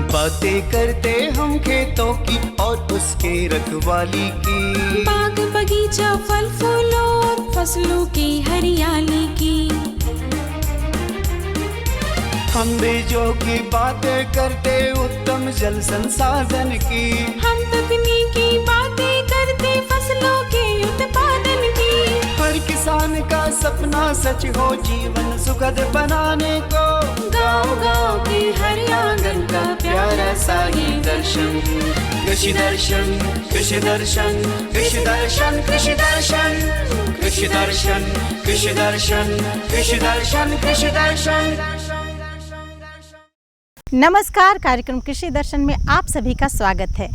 बातें करते हम खेतों की और उसके रखवाली की, बाग बगीचा फल फूलों और फसलों की हरियाली की। हम बीजों की बातें करते उत्तम जल संसाधन की, हम तकनीकी बातें करते फसलों के उत्पादन की। हर किसान का सपना सच हो जीवन सुखद बनाने को, गाँव-गाँव के हर आंगन का प्यारा सा ये दर्शन। कृषि दर्शन, कृषि दर्शन, कृषि दर्शन, कृषि दर्शन, कृषि दर्शन, कृषि दर्शन, कृषि दर्शन, कृषि दर्शन। नमस्कार, कार्यक्रम कृषि दर्शन में आप सभी का स्वागत है।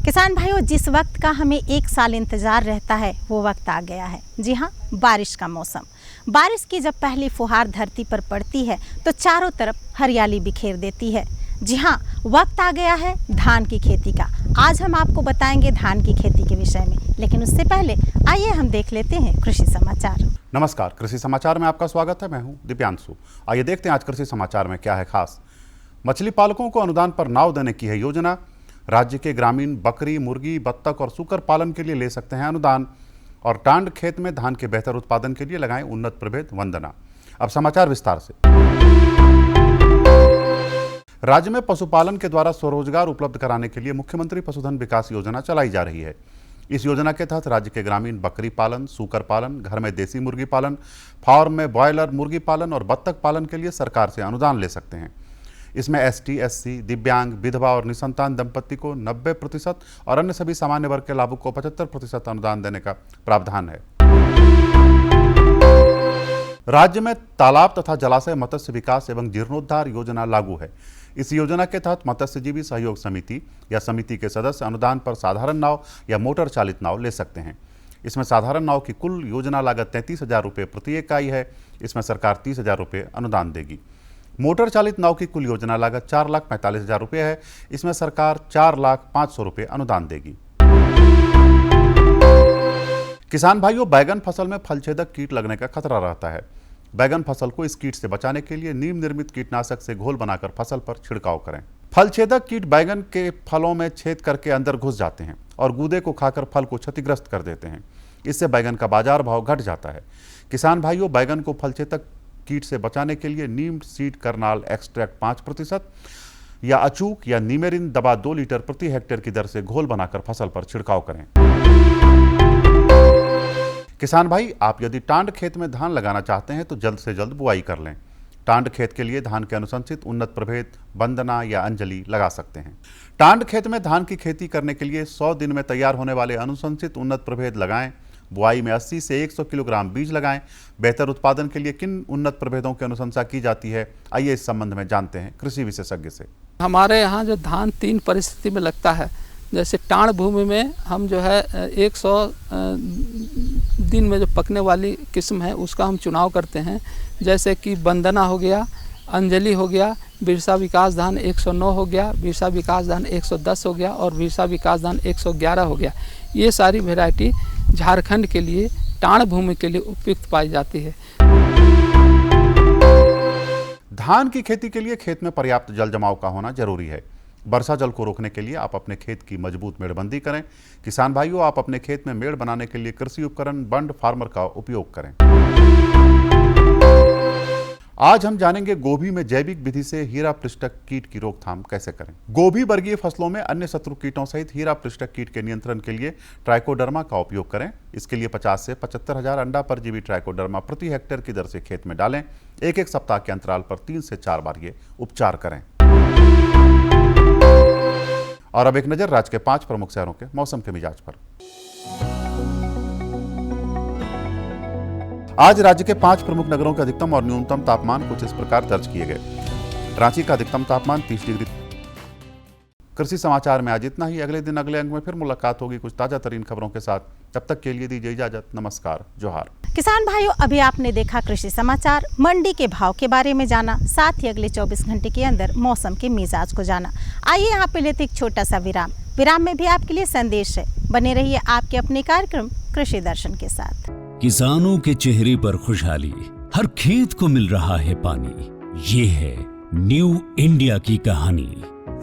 किसान भाइयों, जिस वक्त का हमें एक साल इंतजार रहता है वो वक्त आ गया है। जी हाँ, बारिश का मौसम। बारिश की जब पहली फुहार धरती पर पड़ती है तो चारों तरफ हरियाली बिखेर देती है। जी हाँ, वक्त आ गया है धान की खेती का। आज हम आपको बताएंगे धान की खेती के विषय में, लेकिन उससे पहले आइए हम देख लेते हैं कृषि समाचार। नमस्कार, कृषि समाचार में आपका स्वागत है। मैं हूं दिव्यांशु। आइए देखते हैं आज कृषि समाचार में क्या है खास। मछली पालकों को अनुदान पर नाव देने की है योजना। राज्य के ग्रामीण बकरी, मुर्गी, बत्तख और सूकर पालन के लिए ले सकते हैं अनुदान। और टांड खेत में धान के बेहतर उत्पादन के लिए लगाएं उन्नत प्रभेद वंदना। अब समाचार विस्तार से। राज्य में पशुपालन के द्वारा स्वरोजगार उपलब्ध कराने के लिए मुख्यमंत्री पशुधन विकास योजना चलाई जा रही है। इस योजना के तहत राज्य के ग्रामीण बकरी पालन, सूकर पालन, घर में देसी मुर्गी पालन, फार्म में ब्रॉयलर मुर्गी पालन और बत्तख पालन के लिए सरकार से अनुदान ले सकते हैं। इसमें एसटी, एससी, दिव्यांग, विधवा और निसंतान दंपत्ति को 90% और अन्य सभी सामान्य वर्ग के लाभुक को 75% अनुदान देने का प्रावधान है। राज्य में तालाब तथा जलाशय मत्स्य विकास एवं जीर्णोद्धार योजना लागू है। इस योजना के तहत मत्स्यजीवी सहयोग समिति या समिति के सदस्य अनुदान पर साधारण नाव या मोटर चालित नाव ले सकते हैं। इसमें साधारण नाव की कुल योजना लागत 33,000 रुपये प्रति इकाई है। इसमें सरकार 30,000 रुपये अनुदान देगी। मोटर चालित नाव की कुल योजना लागत 4,45,000 रुपये है। इसमें सरकार 4,05,000 रुपये अनुदान देगी। किसान भाइयों, बैगन फसल में फलछेदक कीट लगने का खतरा रहता है। बैगन फसल को इस कीट से बचाने के लिए नीम निर्मित कीटनाशक से घोल बनाकर फसल पर छिड़काव करें। फलछेदक कीट बैगन के फलों में छेद करके अंदर घुस जाते हैं और गूदे को खाकर फल को क्षतिग्रस्त कर देते हैं। इससे बैगन का बाजार भाव घट जाता है। किसान भाइयों, बैगन को फलछेदक कीट से बचाने के लिए नीम सीड करनाल एक्सट्रैक्ट 5% या अचूक या नीमेरिन दवा 2 लीटर प्रति हेक्टेयर की दर से घोल बनाकर फसल पर छिड़काव करें। किसान भाई, आप यदि टांड खेत में धान लगाना चाहते हैं तो जल्द से जल्द बुआई कर लें। टांड खेत के लिए धान के अनुशंसित उन्नत प्रभेद वंदना या अंजलि लगा सकते हैं। टांड खेत में धान की खेती करने के लिए 100 दिन में तैयार होने वाले अनुशंसित उन्नत प्रभेद लगाएं। बुआई में 80 से 100 किलोग्राम बीज लगाएं। बेहतर उत्पादन के लिए किन उन्नत प्रभेदों की अनुशंसा की जाती है, आइए इस संबंध में जानते हैं कृषि विशेषज्ञ से। हमारे यहाँ जो धान 3 परिस्थिति में लगता है। जैसे टाण भूमि में हम जो है 100 दिन में जो पकने वाली किस्म है उसका हम चुनाव करते हैं। जैसे कि वंदना हो गया, अंजलि हो गया, बिरसा विकास धान 109 हो गया, बिरसा विकास धान 110 हो गया और बिरसा विकास धान 111 हो गया। ये सारी वैरायटी झारखंड के लिए टाण भूमि के लिए उपयुक्त पाई जाती है। धान की खेती के लिए खेत में पर्याप्त जल जमाव का होना जरूरी है। वर्षा जल को रोकने के लिए आप अपने खेत की मजबूत मेड़बंदी करें। किसान भाइयों, आप अपने खेत में मेड़ बनाने के लिए कृषि उपकरण बंड फार्मर का उपयोग करें। आज हम जानेंगे गोभी में जैविक विधि से हीरा पृष्ठक कीट की रोकथाम कैसे करें। गोभी वर्गीय फसलों में अन्य शत्रु कीटों सहित हीरा पृष्ठक कीट के नियंत्रण के लिए ट्राइकोडर्मा का उपयोग करें। इसके लिए 50 से 75,000 अंडा परजीवी ट्राइकोडर्मा प्रति हेक्टेयर की दर से खेत में डालें। एक सप्ताह के अंतराल पर 3 से 4 बार ये उपचार करें। और अब एक नजर राज्य के 5 प्रमुख शहरों के मौसम के मिजाज पर। आज राज्य के 5 प्रमुख नगरों के अधिकतम और न्यूनतम तापमान कुछ इस प्रकार दर्ज किए गए। रांची का अधिकतम तापमान 30 डिग्री। कृषि समाचार में आज इतना ही। अगले दिन अगले अंक में फिर मुलाकात होगी कुछ ताजा तरीन खबरों के साथ। तब तक के लिए दीजिए इजाजत। नमस्कार, जोहार। किसान भाइयों, अभी आपने देखा कृषि समाचार, मंडी के भाव के बारे में जाना, साथ ही अगले 24 घंटे के अंदर मौसम के मिजाज को जाना। आइए यहाँ पे लेते एक छोटा सा विराम में भी आपके लिए संदेश है। बने रहिए आपके अपने कार्यक्रम कृषि दर्शन के साथ। किसानों के चेहरे पर खुशहाली, हर खेत को मिल रहा है पानी। ये है न्यू इंडिया की कहानी।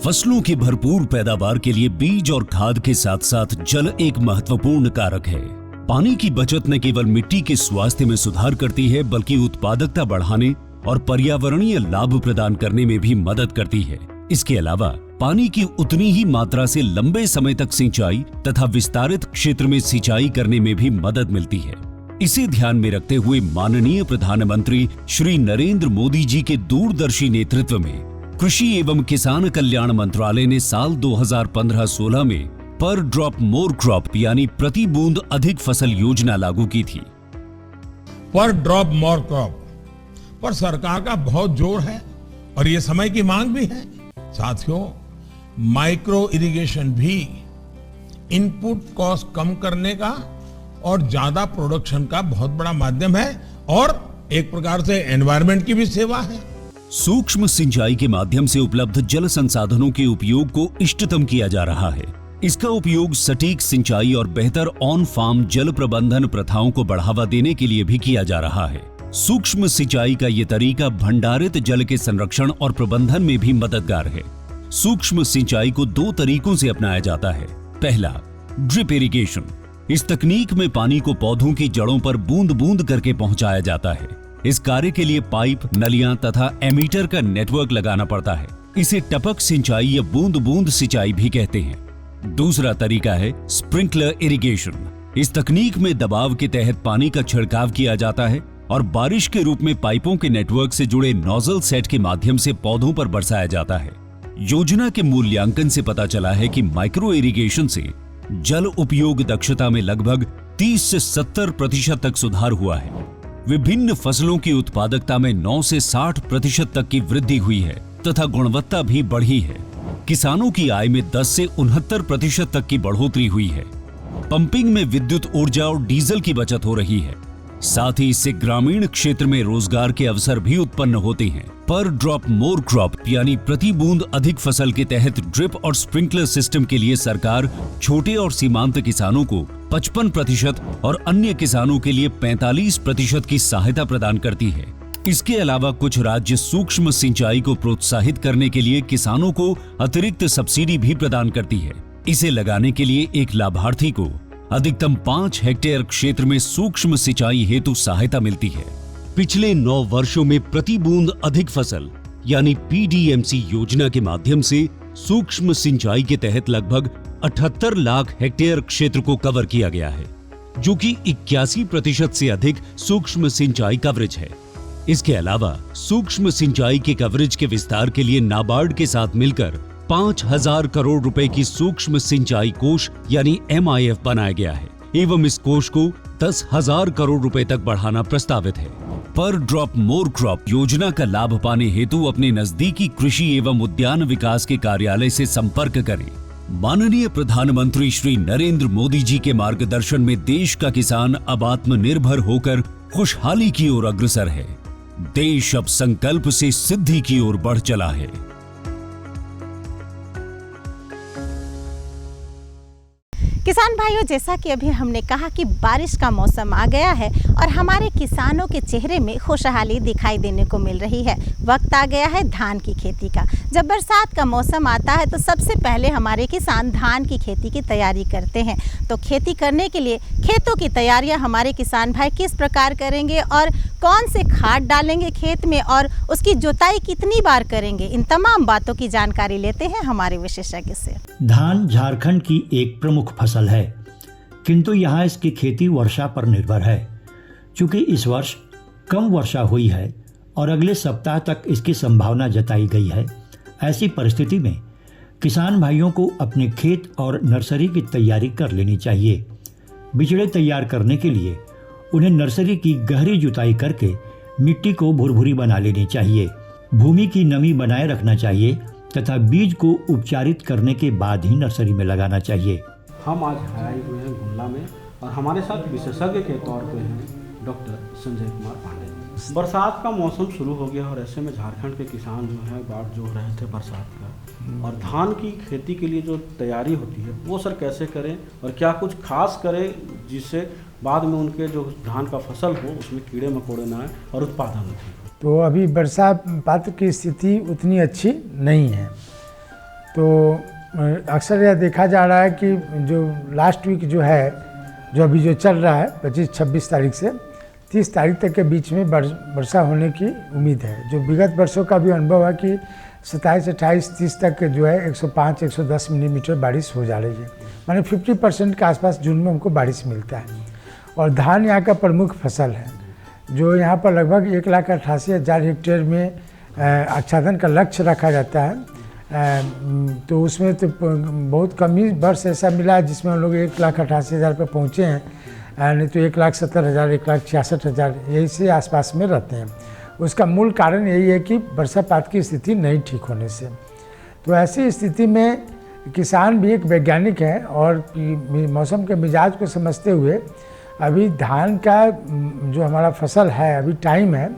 फसलों की भरपूर पैदावार के लिए बीज और खाद के साथ साथ जल एक महत्वपूर्ण कारक है। पानी की बचत न केवल मिट्टी के स्वास्थ्य में सुधार करती है, बल्कि उत्पादकता बढ़ाने और पर्यावरणीय लाभ प्रदान करने में भी मदद करती है। इसके अलावा पानी की उतनी ही मात्रा से लंबे समय तक सिंचाई तथा विस्तारित क्षेत्र में सिंचाई करने में भी मदद मिलती है। इसे ध्यान में रखते हुए माननीय प्रधानमंत्री श्री नरेंद्र मोदी जी के दूरदर्शी नेतृत्व में कृषि एवं किसान कल्याण मंत्रालय ने साल 2015-16 में पर ड्रॉप मोर क्रॉप यानी प्रति बूंद अधिक फसल योजना लागू की थी। पर ड्रॉप मोर क्रॉप पर सरकार का बहुत जोर है और ये समय की मांग भी है। साथियों, माइक्रो इरिगेशन भी इनपुट कॉस्ट कम करने का और ज्यादा प्रोडक्शन का बहुत बड़ा माध्यम है और एक प्रकार से एनवायरनमेंट की भी सेवा है। सूक्ष्म सिंचाई के माध्यम से उपलब्ध जल संसाधनों के उपयोग को इष्टतम किया जा रहा है। इसका उपयोग सटीक सिंचाई और बेहतर ऑन फार्म जल प्रबंधन प्रथाओं को बढ़ावा देने के लिए भी किया जा रहा है। सूक्ष्म सिंचाई का ये तरीका भंडारित जल के संरक्षण और प्रबंधन में भी मददगार है। सूक्ष्म सिंचाई को 2 तरीकों से अपनाया जाता है। पहला, ड्रिप इरिगेशन। इस तकनीक में पानी को पौधों की जड़ों पर बूंद बूंद करके पहुंचाया जाता है। इस कार्य के लिए पाइप, नलियां तथा एमीटर का नेटवर्क लगाना पड़ता है। इसे टपक सिंचाई या बूंद बूंद सिंचाई भी कहते हैं। दूसरा तरीका है स्प्रिंकलर इरिगेशन। इस तकनीक में दबाव के तहत पानी का छिड़काव किया जाता है और बारिश के रूप में पाइपों के नेटवर्क से जुड़े नोजल सेट के माध्यम से पौधों पर बरसाया जाता है। योजना के मूल्यांकन से पता चला है कि माइक्रो इरिगेशन से जल उपयोग दक्षता में लगभग 30 से 70% तक सुधार हुआ है। विभिन्न फसलों की उत्पादकता में 9 से 60% तक की वृद्धि हुई है तथा गुणवत्ता भी बढ़ी है। किसानों की आय में 10 से 69% तक की बढ़ोतरी हुई है। पंपिंग में विद्युत ऊर्जा और डीजल की बचत हो रही है। साथ ही इससे ग्रामीण क्षेत्र में रोजगार के अवसर भी उत्पन्न होते हैं। पर ड्रॉप मोर क्रॉप यानी प्रति बूंद अधिक फसल के तहत ड्रिप और स्प्रिंकलर सिस्टम के लिए सरकार छोटे और सीमांत किसानों को 55% और अन्य किसानों के लिए 45% की सहायता प्रदान करती है। इसके अलावा कुछ राज्य सूक्ष्म सिंचाई को प्रोत्साहित करने के लिए किसानों को अतिरिक्त सब्सिडी भी प्रदान करती है। इसे लगाने के लिए एक लाभार्थी को अधिकतम 5 हेक्टेयर क्षेत्र में सूक्ष्म सिंचाई हेतु सहायता मिलती है। पिछले 9 वर्षों में प्रति बूंद अधिक फसल यानी PDMC योजना के माध्यम से सूक्ष्म सिंचाई के तहत लगभग 78 लाख हेक्टेयर क्षेत्र को कवर किया गया है, जो कि 81% से अधिक सूक्ष्म सिंचाई कवरेज है। इसके अलावा सूक्ष्म सिंचाई के कवरेज के विस्तार के लिए नाबार्ड के साथ मिलकर 5,000 करोड़ रुपए की सूक्ष्म सिंचाई कोष यानी MIF बनाया गया है एवं इस कोष को 10,000 करोड़ रुपए तक बढ़ाना प्रस्तावित है। पर ड्रॉप मोर क्रॉप योजना का लाभ पाने हेतु अपने नजदीकी कृषि एवं उद्यान विकास के कार्यालय से संपर्क करें। माननीय प्रधानमंत्री श्री नरेंद्र मोदी जी के मार्गदर्शन में देश का किसान अब आत्मनिर्भर होकर खुशहाली की ओर अग्रसर है। देश अब संकल्प से सिद्धि की ओर बढ़ चला है। किसान भाइयों, जैसा कि अभी हमने कहा कि बारिश का मौसम आ गया है और हमारे किसानों के चेहरे में खुशहाली दिखाई देने को मिल रही है। वक्त आ गया है धान की खेती का। जब बरसात का मौसम आता है तो सबसे पहले हमारे किसान धान की खेती की तैयारी करते हैं। तो खेती करने के लिए खेतों की तैयारियां हमारे किसान भाई किस प्रकार करेंगे और कौन से खाद डालेंगे खेत में और उसकी जुताई कितनी बार करेंगे, इन तमाम बातों की जानकारी लेते हैं हमारे विशेषज्ञ से। धान झारखंड की एक प्रमुख फसल है, किंतु यहाँ इसकी खेती वर्षा पर निर्भर है। चूँकि इस वर्ष कम वर्षा हुई है और अगले सप्ताह तक इसकी संभावना जताई गई है, ऐसी परिस्थिति में किसान भाइयों को अपने खेत और नर्सरी की तैयारी कर लेनी चाहिए। बिचड़े तैयार करने के लिए उन्हें नर्सरी की गहरी जुताई करके मिट्टी को भुरभुरी बना लेनी चाहिए। भूमि की नमी बनाए रखना चाहिए तथा बीज को उपचारित करने के बाद ही नर्सरी में लगाना चाहिए। हम आज आए हुए हैं गुमला में और हमारे साथ विशेषज्ञ के तौर पे हैं डॉक्टर संजय कुमार पांडे। बरसात का मौसम शुरू हो गया और ऐसे में झारखंड के किसान जो हैं बाट जोड़ रहे थे बरसात का। और धान की खेती के लिए जो तैयारी होती है वो सर कैसे करें और क्या कुछ खास करें जिससे बाद में उनके जो धान का फसल हो उसमें कीड़े मकोड़े ना आए और उत्पादन हो? तो अभी बरसात की स्थिति उतनी अच्छी नहीं है, तो अक्सर यह देखा जा रहा है कि जो लास्ट वीक जो है, जो अभी जो चल रहा है 25-26 तारीख से 30 तारीख तक के बीच में वर्षा होने की उम्मीद है। जो विगत वर्षों का भी अनुभव है कि 27, 28, 30 तक जो है 105-110 मिलीमीटर बारिश हो जा रही है, माने 50% के आसपास जून में हमको बारिश मिलता है। और धान यहाँ का प्रमुख फसल है, जो यहाँ पर लगभग 1,88,000 हेक्टेयर में आच्छादन का लक्ष्य रखा जाता है। तो उसमें तो बहुत कम ही वर्ष ऐसा मिला है जिसमें हम लोग 1,88,000 पर पहुँचे हैं, नहीं तो 1,70,000, 1,66,000 यही से आसपास में रहते हैं। उसका मूल कारण यही है कि वर्षापात की स्थिति नहीं ठीक होने से। तो ऐसी स्थिति में किसान भी एक वैज्ञानिक है और मौसम के मिजाज को समझते हुए अभी धान का जो हमारा फसल है अभी टाइम है,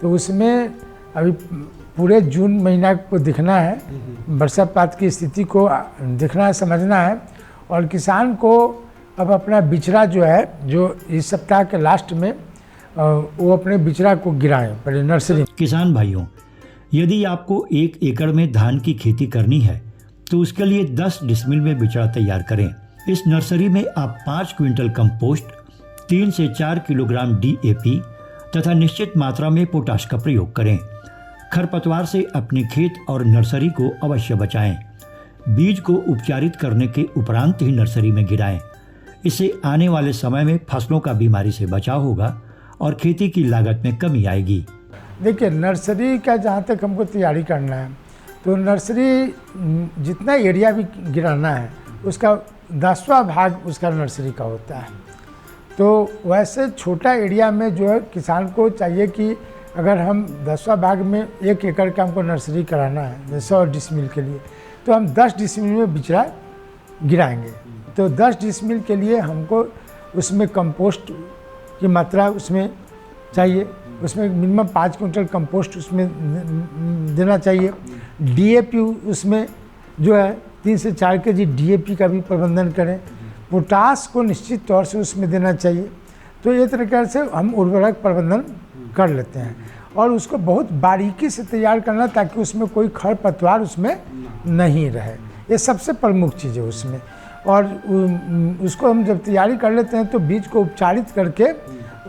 तो उसमें अभी पूरे जून महीना को दिखना है, वर्षापात की स्थिति को दिखना है, समझना है। और किसान को अब अपना बिचड़ा जो है, जो इस सप्ताह के लास्ट में वो अपने बिचड़ा को गिराएं पहले नर्सरी। किसान भाइयों, यदि आपको 1 एकड़ में धान की खेती करनी है तो उसके लिए 10 डिसमिल में बिचड़ा तैयार करें। इस नर्सरी में आप 5 क्विंटल कंपोस्ट, 3 से 4 किलोग्राम DAP तथा निश्चित मात्रा में पोटाश का प्रयोग करें। खरपतवार से अपने खेत और नर्सरी को अवश्य बचाएं। बीज को उपचारित करने के उपरांत ही नर्सरी में गिराएं। इससे आने वाले समय में फसलों का बीमारी से बचाव होगा और खेती की लागत में कमी आएगी। देखिए, नर्सरी का जहाँ तक हमको तैयारी करना है, तो नर्सरी जितना एरिया भी गिराना है उसका 10वां भाग उसका नर्सरी का होता है। तो वैसे छोटा एरिया में जो है किसान को चाहिए कि अगर हम 10वां भाग में 1 एकड़ का हमको नर्सरी कराना है 100 डिसमिल के लिए, तो हम 10 डिसमिल में बिचड़ा गिराएंगे। तो 10 डिसमिल के लिए हमको उसमें कंपोस्ट की मात्रा उसमें चाहिए, उसमें मिनिमम 5 क्विंटल कंपोस्ट उसमें देना चाहिए। DAP उसमें जो है 3 से 4 kg DAP का भी प्रबंधन करें। पोटास को निश्चित तौर से उसमें देना चाहिए। तो ये तरीके से हम उर्वरक प्रबंधन कर लेते हैं और उसको बहुत बारीकी से तैयार करना ताकि उसमें कोई खरपतवार उसमें नहीं रहे। ये सबसे प्रमुख चीज़ है उसमें। और उसको हम जब तैयारी कर लेते हैं तो बीज को उपचारित करके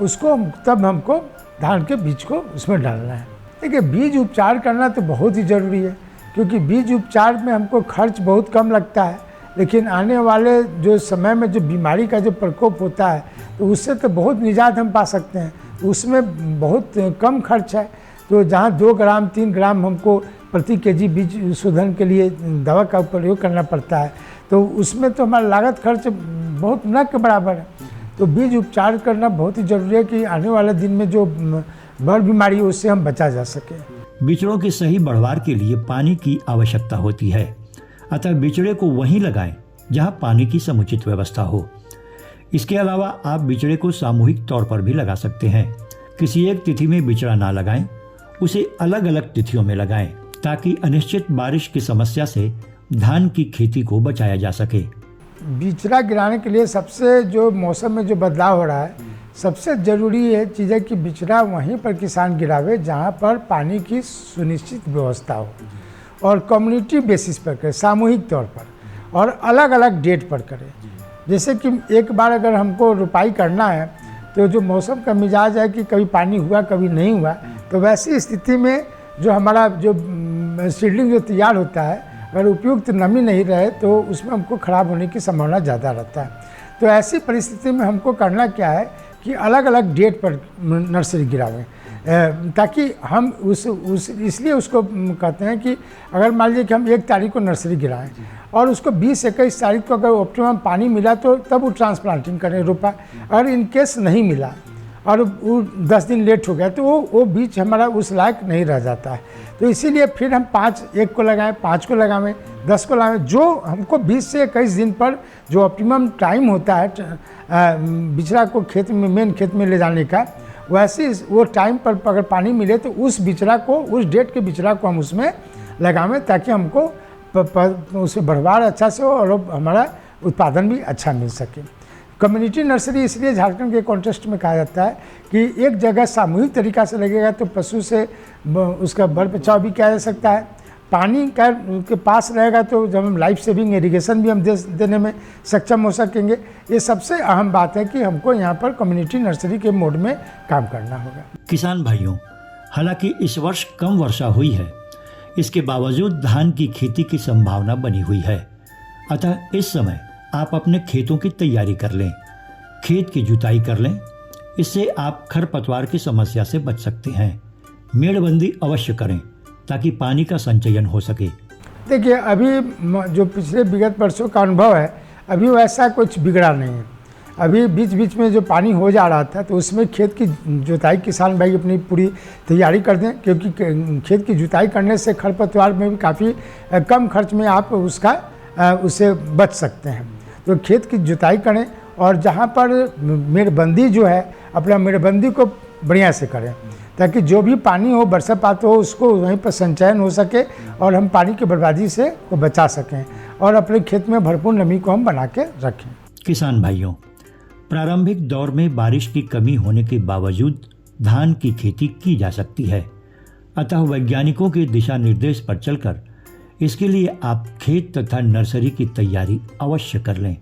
उसको तब हमको धान के बीज को उसमें डालना है। देखिए, बीज उपचार करना तो बहुत ही ज़रूरी है, क्योंकि बीज उपचार में हमको खर्च बहुत कम लगता है, लेकिन आने वाले जो समय में जो बीमारी का जो प्रकोप होता है तो उससे तो बहुत निजात हम पा सकते हैं। उसमें बहुत कम खर्च है। तो जहाँ 2 ग्राम 3 ग्राम हमको प्रति केजी बीज शोधन के लिए दवा का प्रयोग करना पड़ता है, तो उसमें तो हमारा लागत खर्च बहुत न के बराबर है। तो बीज उपचार करना बहुत ही ज़रूरी है कि आने वाले दिन में जो बड़ बीमारी है उससे हम बचा जा सके। बिचड़ों की सही बढ़वार के लिए पानी की आवश्यकता होती है, अतः बिचड़े को वहीं लगाएं जहां पानी की समुचित व्यवस्था हो। इसके अलावा आप बिचड़े को सामूहिक तौर पर भी लगा सकते हैं। किसी एक तिथि में बिचड़ा ना लगाएं, उसे अलग अलग तिथियों में लगाएं ताकि अनिश्चित बारिश की समस्या से धान की खेती को बचाया जा सके। बिचड़ा गिराने के लिए सबसे जो मौसम में जो बदलाव हो रहा है, सबसे ज़रूरी ये चीज़ है कि बिचड़ा वहीं पर किसान गिरावे जहाँ पर पानी की सुनिश्चित व्यवस्था हो और कम्युनिटी बेसिस पर करे, सामूहिक तौर पर, और अलग अलग डेट पर करे। जैसे कि एक बार अगर हमको रुपाई करना है तो जो मौसम का मिजाज है कि कभी पानी हुआ कभी नहीं हुआ, तो वैसी स्थिति में जो हमारा जो सीडलिंग जो तैयार होता है, अगर उपयुक्त नमी नहीं रहे तो उसमें हमको ख़राब होने की संभावना ज़्यादा रहता है। तो ऐसी परिस्थिति में हमको करना क्या है कि अलग अलग डेट पर नर्सरी गिरावें, ताकि हम इसलिए उसको कहते हैं कि अगर मान लीजिए कि हम 1 तारीख को नर्सरी गिराएं और उसको 20-21 तारीख को अगर ऑप्टिमम पानी मिला तो तब वो ट्रांसप्लांटिंग करें रोपा। अगर इन केस नहीं मिला और वो 10 दिन लेट हो गया तो वो बीज हमारा उस लायक नहीं रह जाता है। तो इसीलिए फिर हम 1 को लगाएं, 5 को लगावें, 10 को लगावें। जो हमको 20 से 21 दिन पर जो ऑप्टिमम टाइम होता है बिचड़ा को खेत में, मेन खेत में ले जाने का, वैसे वो टाइम पर अगर पानी मिले तो उस बिचड़ा को, उस डेट के बिचड़ा को हम उसमें लगावें ताकि हमको उसे बढ़वार अच्छा से हो और हमारा उत्पादन भी अच्छा मिल सके। कम्युनिटी नर्सरी इसलिए झारखंड के कॉन्टेस्ट में कहा जाता है कि एक जगह सामूहिक तरीका से लगेगा तो पशु से उसका बढ़ बचाव भी किया जा सकता है। पानी का उनके पास रहेगा तो जब हम लाइफ सेविंग इरिगेशन भी हम देने में सक्षम हो सकेंगे। ये सबसे अहम बात है कि हमको यहाँ पर कम्युनिटी नर्सरी के मोड में काम करना होगा। किसान भाइयों, हालांकि इस वर्ष कम वर्षा हुई है, इसके बावजूद धान की खेती की संभावना बनी हुई है। अतः इस समय आप अपने खेतों की तैयारी कर लें, खेत की जुताई कर लें। इससे आप खरपतवार की समस्या से बच सकते हैं। मेड़बंदी अवश्य करें ताकि पानी का संचयन हो सके। देखिए, अभी जो पिछले विगत वर्षों का अनुभव है, अभी वैसा कुछ बिगड़ा नहीं है। अभी बीच बीच में जो पानी हो जा रहा था तो उसमें खेत की जुताई किसान भाई अपनी पूरी तैयारी कर दें, क्योंकि खेत की जुताई करने से खरपतवार में भी काफ़ी कम खर्च में आप उससे बच सकते हैं। तो खेत की जुताई करें और जहाँ पर मेड़बंदी जो है, अपना मेड़बंदी को बढ़िया से करें ताकि जो भी पानी हो, बरसात हो, उसको वहीं पर संचयन हो सके और हम पानी की बर्बादी से को बचा सकें और अपने खेत में भरपूर नमी को हम बना के रखें। किसान भाइयों, प्रारंभिक दौर में बारिश की कमी होने के बावजूद धान की खेती की जा सकती है। अतः वैज्ञानिकों के दिशा निर्देश पर चलकर इसके लिए आप खेत तथा नर्सरी की तैयारी अवश्य कर लें।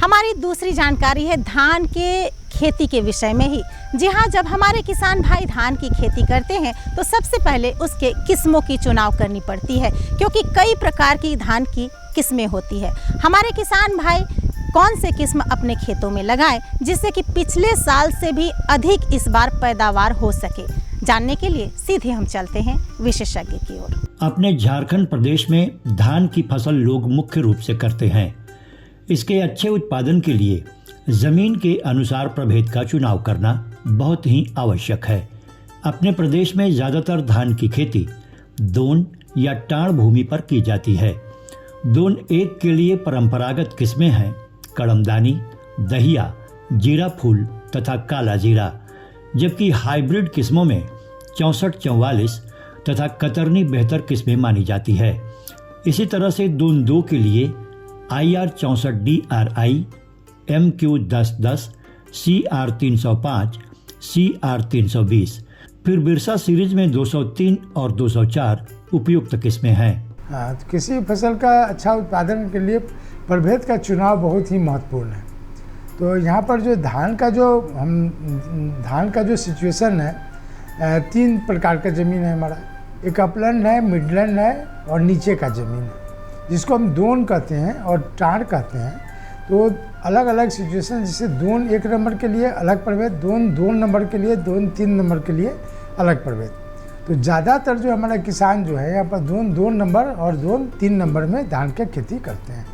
हमारी दूसरी जानकारी है धान के खेती के विषय में ही। जी हाँ, जब हमारे किसान भाई धान की खेती करते हैं तो सबसे पहले उसके किस्मों की चुनाव करनी पड़ती है, क्योंकि कई प्रकार की धान की किस्में होती है। हमारे किसान भाई कौन से किस्म अपने खेतों में लगाएं जिससे कि पिछले साल से भी अधिक इस बार पैदावार हो सके। जानने के लिए सीधे हम चलते हैं विशेषज्ञ की ओर। अपने झारखंड प्रदेश में धान की फसल लोग मुख्य रूप से करते हैं। इसके अच्छे उत्पादन के लिए जमीन के अनुसार प्रभेद का चुनाव करना बहुत ही आवश्यक है। अपने प्रदेश में ज्यादातर धान की खेती दोन या टाण भूमि पर की जाती है। दोन एक के लिए परंपरागत किस्में हैं कड़मदानी, दहिया, जीरा फूल तथा काला जीरा, जबकि हाइब्रिड किस्मों में 6444 तथा कतरनी बेहतर किस्में मानी जाती है। इसी तरह से दून 2 के लिए IR 64 DRI, MQ 1010, CR 305, CR 320, फिर बिरसा सीरीज में 203 और 204 उपयुक्त किस्में हैं। हाँ, तो किसी फसल का अच्छा उत्पादन के लिए प्रभेद का चुनाव बहुत ही महत्वपूर्ण है। तो यहाँ पर जो धान का जो सिचुएशन है, 3 प्रकार का ज़मीन है हमारा। एक अपलैंड है, मिडलैंड है और नीचे का ज़मीन है, जिसको हम दोन कहते हैं और टाण कहते हैं। तो अलग अलग सिचुएशन, जैसे दोन 1 नंबर के लिए अलग प्रभेद, दोन 2 नंबर के लिए, दोन 3 नंबर के लिए अलग प्रभेद। तो ज़्यादातर जो हमारा किसान जो है यहाँ पर दोन 2 नंबर और दोन 3 नंबर में धान की खेती करते हैं।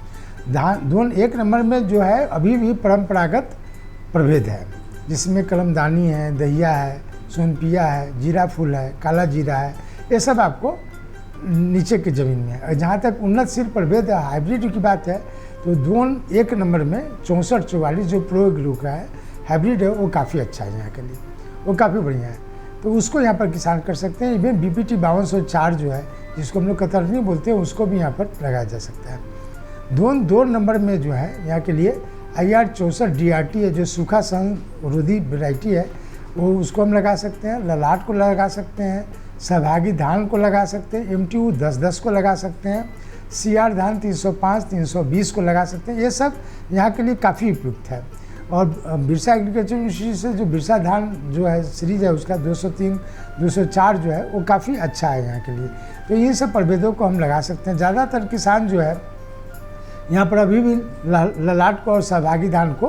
दोन 1 नंबर में जो है अभी भी परंपरागत प्रभेद है, जिसमें कलमदानी है, दहिया है, सोनपिया है, जीरा फूल है, काला जीरा है, ये सब आपको नीचे की ज़मीन में है। और जहाँ तक उन्नतशील प्रभेद है, हाइब्रिड की बात है, तो दोन 1 नंबर में 6444 जो प्रो ग्रुप का है हाइब्रिड है, वो काफ़ी अच्छा है यहाँ के लिए, वो काफ़ी बढ़िया है। तो उसको यहाँ पर किसान कर सकते हैं। इवन BPT 5204 जो है, जिसको हम लोग कतरनी बोलते हैं, उसको भी यहाँ पर लगाया जा सकता है। दोन 2 नंबर में जो है यहाँ के लिए IR 64 DRT है, जो सूखा संरोधी वैरायटी है, वो उसको हम लगा सकते हैं। ललाट को लगा सकते हैं, सहभागी धान को लगा सकते हैं, MTU 1010 को लगा सकते हैं, CR धान 305 320 को लगा सकते हैं। ये सब यहाँ के लिए काफ़ी उपयुक्त है। और बिरसा एग्रीकल्चर यूनिवर्सिटी से जो बिरसा धान जो है सीरीज है, उसका 203 204 जो है वो काफ़ी अच्छा है यहाँ के लिए। तो इन सब प्रभेदों को हम लगा सकते हैं। ज़्यादातर किसान जो है यहाँ पर अभी भी ललाट को और सहभागी धान को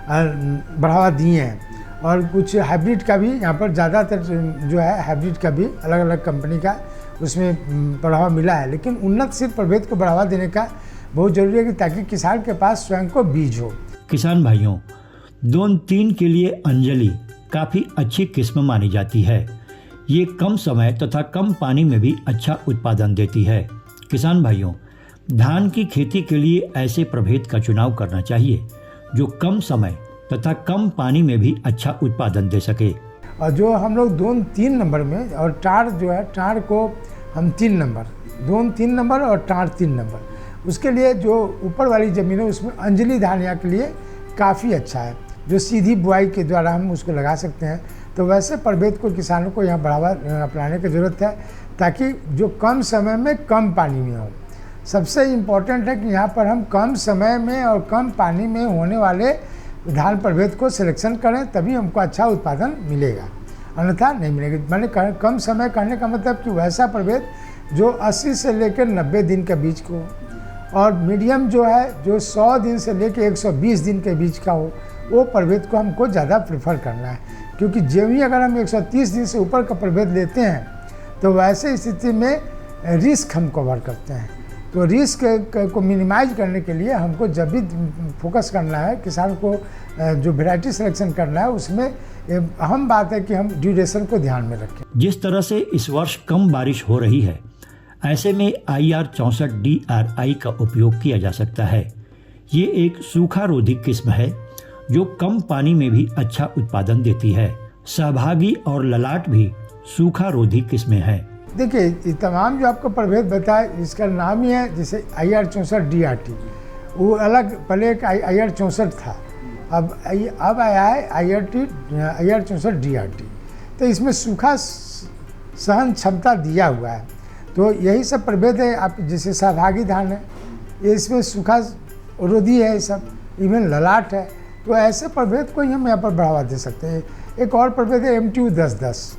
बढ़ावा दिए हैं, और कुछ हाइब्रिड का भी यहाँ पर ज़्यादातर जो है हाइब्रिड का भी अलग अलग कंपनी का उसमें बढ़ावा मिला है। लेकिन उन्नतशील प्रभेद को बढ़ावा देने का बहुत ज़रूरी है कि ताकि किसान के पास स्वयं को बीज हो। किसान भाइयों, दोन 3 के लिए अंजलि काफ़ी अच्छी किस्म मानी जाती है। ये कम समय तथा कम पानी में भी अच्छा उत्पादन देती है। किसान भाइयों, धान की खेती के लिए ऐसे प्रभेद का चुनाव करना चाहिए जो कम समय तथा कम पानी में भी अच्छा उत्पादन दे सके। और जो हम लोग 2-3 नंबर में और टार जो है, टार को हम 3 नंबर, दोन 3 नंबर और टाँड़ 3 नंबर। उसके लिए जो ऊपर वाली ज़मीन है उसमें अंजलि धान यहाँ के लिए काफ़ी अच्छा है, जो सीधी बुआई के द्वारा हम उसको लगा सकते हैं। तो वैसे प्रभेद को किसानों को यहाँ बढ़ावा अपनाने की ज़रूरत है, ताकि जो कम समय में कम पानी में हो। सबसे इम्पोर्टेंट है कि यहाँ पर हम कम समय में और कम पानी में होने वाले धान प्रभेद को सिलेक्शन करें, तभी हमको अच्छा उत्पादन मिलेगा, अन्यथा नहीं मिलेगा। मैंने कम समय कहने का मतलब कि वैसा प्रभेद जो 80 से लेकर 90 दिन के बीच को, और मीडियम जो है जो 100 दिन से लेकर 120 दिन के बीच का हो, वो प्रभेद को हमको ज़्यादा प्रेफर करना है। क्योंकि जो ही अगर हम 130 दिन से ऊपर का प्रभेद लेते हैं तो वैसे स्थिति में रिस्क हम कवर करते हैं। तो रिस्क को मिनिमाइज करने के लिए हमको जब भी फोकस करना है, किसान को जो वैरायटी सिलेक्शन करना है, उसमें अहम बात है कि हम ड्यूरेशन को ध्यान में रखें। जिस तरह से इस वर्ष कम बारिश हो रही है, ऐसे में IR 64 DRI का उपयोग किया जा सकता है। ये एक सूखा रोधी किस्म है जो कम पानी में भी अच्छा उत्पादन देती है। सहभागी और ललाट भी सूखा रोधी किस्में हैं। देखिए, ये तमाम जो आपको प्रभेद बताए, इसका नाम ही है, जैसे IR 64 DRT, वो अलग पहले एक IR 64 था, अब आया है IR 64 DRT। तो इसमें सूखा सहन क्षमता दिया हुआ है। तो यही सब प्रभेद है। आप जैसे सहभागी धान है, ये इसमें सूखा रोधी है, ये सब इवन ललाट है। तो ऐसे प्रभेद को ही हम यहाँ पर बढ़ावा दे सकते हैं। एक और प्रभेद है MTU 10-10,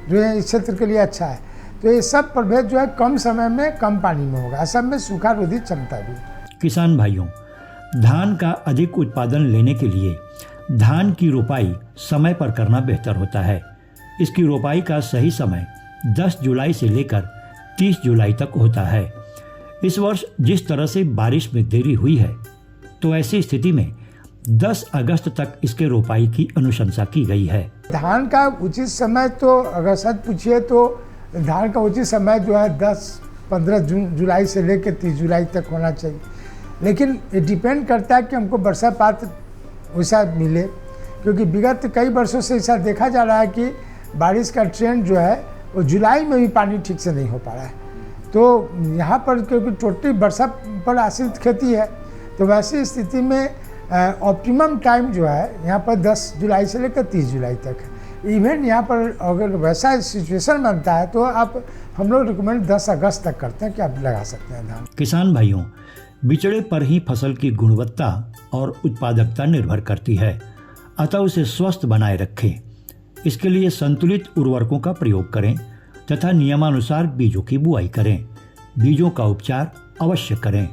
जो है इस क्षेत्र के लिए अच्छा है। तो ये सब प्रभेद जो है कम समय में कम पानी में होगा, सब में सूखा रोधी क्षमता भी। किसान भाइयों, धान का अधिक उत्पादन लेने के लिए धान की रोपाई समय पर करना बेहतर होता है। इसकी रोपाई का सही समय 10 जुलाई से लेकर 30 जुलाई तक होता है। इस वर्ष जिस तरह से बारिश में देरी हुई है, तो ऐसी स्थिति में 10 अगस्त तक इसके रोपाई की अनुशंसा की गई है। धान का उचित समय तो अगर सच पूछिए तो धान का उचित समय जो है 10-15 जुलाई से लेकर 30 जुलाई तक होना चाहिए। लेकिन ये डिपेंड करता है कि हमको वर्षापात वैसा मिले, क्योंकि विगत कई वर्षों से ऐसा देखा जा रहा है कि बारिश का ट्रेंड जो है वो जुलाई में भी पानी ठीक से नहीं हो पा रहा है। तो यहाँ पर क्योंकि टोटली वर्षा पर आश्रित खेती है, तो वैसी स्थिति में ऑप्टिमम टाइम जो है यहाँ पर 10 जुलाई से लेकर 30 जुलाई तक है। इवन यहाँ पर अगर वैसा सिचुएशन बनता है तो हम लोग रिकमेंड 10 अगस्त तक करते हैं कि आप लगा सकते हैं धान। किसान भाइयों, बिचड़े पर ही फसल की गुणवत्ता और उत्पादकता निर्भर करती है, अतः उसे स्वस्थ बनाए रखें। इसके लिए संतुलित उर्वरकों का प्रयोग करें तथा नियमानुसार बीजों की बुआई करें। बीजों का उपचार अवश्य करें।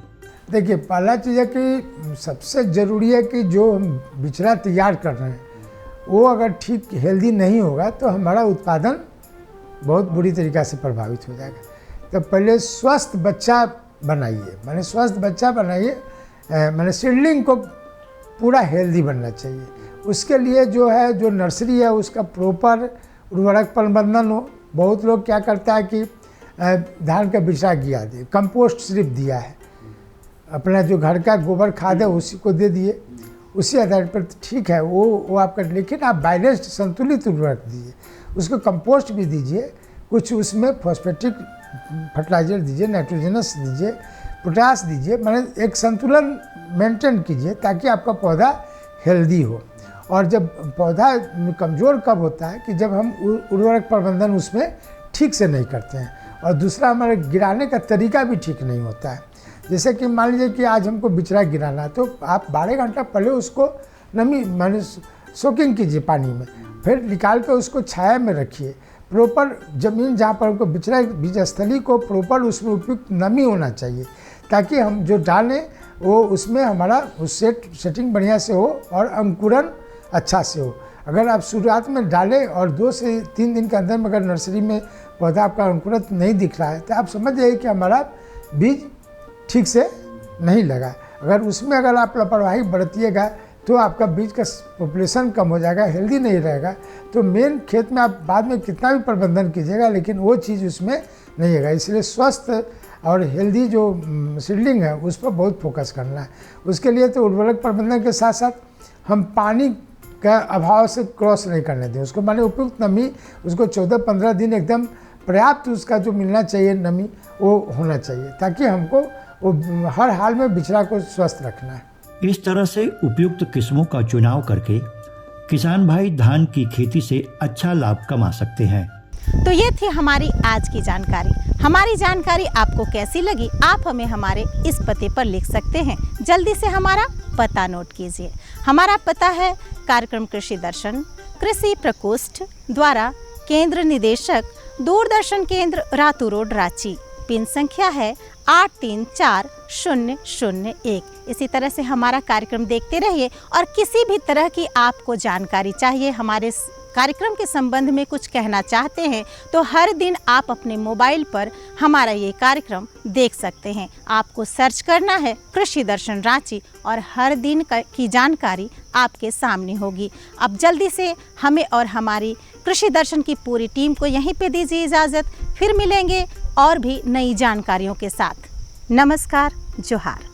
देखिए, पहला चीज़ है कि सबसे ज़रूरी है कि जो हम बिचड़ा तैयार कर रहे हैं वो अगर ठीक हेल्दी नहीं होगा तो हमारा उत्पादन बहुत बुरी तरीक़ा से प्रभावित हो जाएगा। तो पहले स्वस्थ बच्चा बनाइए, मैंने स्वस्थ बच्चा बनाइए, मैंने सीडलिंग को पूरा हेल्दी बनना चाहिए। उसके लिए जो है जो नर्सरी है उसका प्रॉपर उर्वरक प्रबंधन हो। बहुत लोग क्या करता है कि धान का बिचड़ा गिरा दिए, कंपोस्ट सिर्फ दिया है, अपना जो घर का गोबर खाद है उसी को दे दिए, उसी आधार पर ठीक है वो आपका। लेकिन आप बैलेंस्ड संतुलित उर्वरक दीजिए, उसको कंपोस्ट भी दीजिए, कुछ उसमें फॉस्फेटिक फर्टिलाइजर दीजिए, नाइट्रोजनस दीजिए, पोटास दीजिए, मैंने एक संतुलन मेंटेन कीजिए ताकि आपका पौधा हेल्दी हो। और जब पौधा कमज़ोर कब होता है कि जब हम उर्वरक प्रबंधन उसमें ठीक से नहीं करते हैं, और दूसरा हमारे गिराने का तरीका भी ठीक नहीं होता है। जैसे कि मान लीजिए कि आज हमको बिचड़ा गिराना है, तो आप 12 घंटा पहले उसको नमी माने सोकिंग कीजिए पानी में, फिर निकाल कर उसको छाया में रखिए। प्रॉपर ज़मीन जहाँ पर हमको बिचड़ा बीज स्थली को प्रॉपर उसमें उपयुक्त नमी होना चाहिए, ताकि हम जो डालें वो उसमें हमारा सेटिंग बढ़िया से हो और अंकुरन अच्छा से हो। अगर आप शुरुआत में डालें और 2 से 3 दिन के अंदर में अगर नर्सरी में पौधा आपका अंकुरित नहीं दिख रहा है तो आप समझ जाइए कि हमारा बीज ठीक से नहीं लगा। अगर आप लापरवाही बरतिएगा तो आपका बीज का पॉपुलेशन कम हो जाएगा, हेल्दी नहीं रहेगा। तो मेन खेत में आप बाद में कितना भी प्रबंधन कीजिएगा लेकिन वो चीज़ उसमें नहीं होगा। इसलिए स्वस्थ और हेल्दी जो सीडलिंग है उस पर बहुत फोकस करना है। उसके लिए तो उर्वरक प्रबंधन के साथ साथ हम पानी का अभाव से क्रॉस नहीं करने दें उसको, माने उपयुक्त नमी उसको 14-15 दिन एकदम पर्याप्त उसका जो मिलना चाहिए नमी वो होना चाहिए, ताकि हमको वो हर हाल में बिचड़ा को स्वस्थ रखना है। इस तरह से उपयुक्त किस्मों का चुनाव करके किसान भाई धान की खेती से अच्छा लाभ कमा सकते हैं। तो ये थी हमारी आज की जानकारी। हमारी जानकारी आपको कैसी लगी, आप हमें हमारे इस पते पर लिख सकते हैं। जल्दी से हमारा पता नोट कीजिए। हमारा पता है कार्यक्रम कृषि दर्शन, कृषि प्रकोष्ठ द्वारा केंद्र निदेशक, दूरदर्शन केंद्र, रातू रोड, रांची। पिन संख्या है 834001। इसी तरह से हमारा कार्यक्रम देखते रहिए और किसी भी तरह की आपको जानकारी चाहिए, हमारे कार्यक्रम के संबंध में कुछ कहना चाहते हैं, तो हर दिन आप अपने मोबाइल पर हमारा ये कार्यक्रम देख सकते हैं। आपको सर्च करना है कृषि दर्शन रांची और हर दिन की जानकारी आपके सामने होगी। अब जल्दी से हमें और हमारी कृषि दर्शन की पूरी टीम को यहीं पे दीजिए इजाज़त। फिर मिलेंगे और भी नई जानकारियों के साथ। नमस्कार, जोहार।